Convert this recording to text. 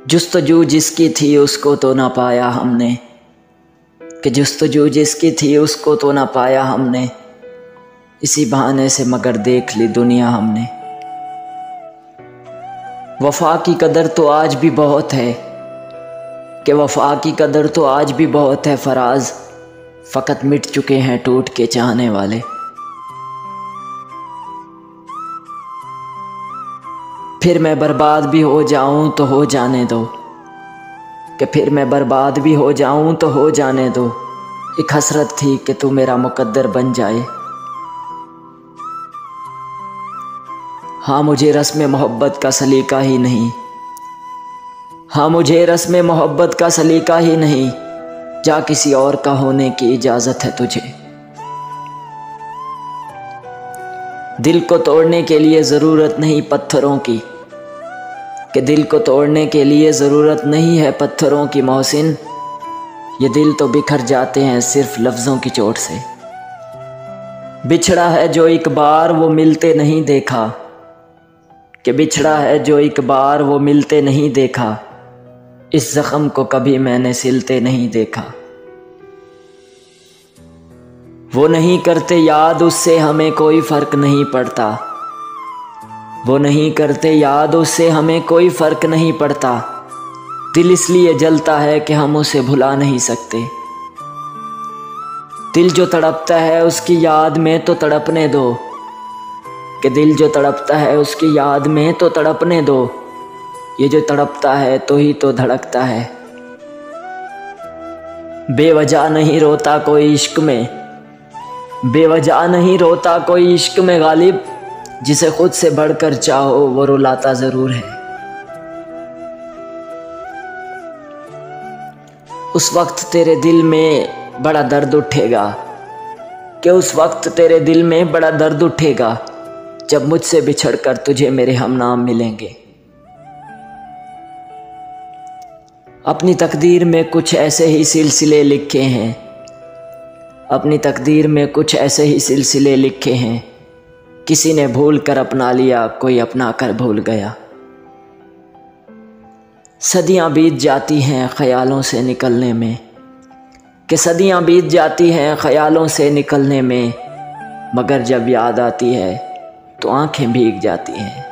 जुस्तजू जिसकी थी उसको तो ना पाया हमने, कि जुस्तजू जिसकी थी उसको तो ना पाया हमने, इसी बहाने से मगर देख ली दुनिया हमने। वफा की कदर तो आज भी बहुत है, कि वफा की कदर तो आज भी बहुत है फराज, फ़कत मिट चुके हैं टूट के चाहने वाले। फिर मैं बर्बाद भी हो जाऊं तो हो जाने दो, कि फिर मैं बर्बाद भी हो जाऊं तो हो जाने दो, एक हसरत थी कि तू मेरा मुकद्दर बन जाए। हाँ मुझे रस्म मोहब्बत का सलीका ही नहीं, हाँ मुझे रस्म मोहब्बत का सलीका ही नहीं, जा किसी और का होने की इजाज़त है तुझे। दिल को तोड़ने के लिए ज़रूरत नहीं पत्थरों की, कि दिल को तोड़ने के लिए ज़रूरत नहीं है पत्थरों की मोहसिन, ये दिल तो बिखर जाते हैं सिर्फ लफ्ज़ों की चोट से। बिछड़ा है जो एक बार वो मिलते नहीं देखा, कि बिछड़ा है जो एक बार वो मिलते नहीं देखा, इस ज़ख्म को कभी मैंने सिलते नहीं देखा। वो नहीं करते याद उससे हमें कोई फ़र्क नहीं पड़ता, वो नहीं करते याद उससे हमें कोई फ़र्क नहीं पड़ता, दिल इसलिए जलता है कि हम उसे भुला नहीं सकते। दिल जो तड़पता है उसकी याद में तो तड़पने दो, कि दिल जो तड़पता है उसकी याद में तो तड़पने दो, ये जो तड़पता है तो ही तो धड़कता है। बेवजह नहीं रोता कोई इश्क में, बेवजह नहीं रोता कोई इश्क में गालिब, जिसे खुद से बढ़कर चाहो वो रुलाता ज़रूर है। उस वक्त तेरे दिल में बड़ा दर्द उठेगा, कि उस वक्त तेरे दिल में बड़ा दर्द उठेगा, जब मुझसे बिछड़कर तुझे मेरे हमनाम मिलेंगे। अपनी तकदीर में कुछ ऐसे ही सिलसिले लिखे हैं, अपनी तकदीर में कुछ ऐसे ही सिलसिले लिखे हैं, किसी ने भूल कर अपना लिया कोई अपना कर भूल गया। सदियां बीत जाती हैं ख्यालों से निकलने में, कि सदियां बीत जाती हैं ख्यालों से निकलने में, मगर जब याद आती है तो आंखें भीग जाती हैं।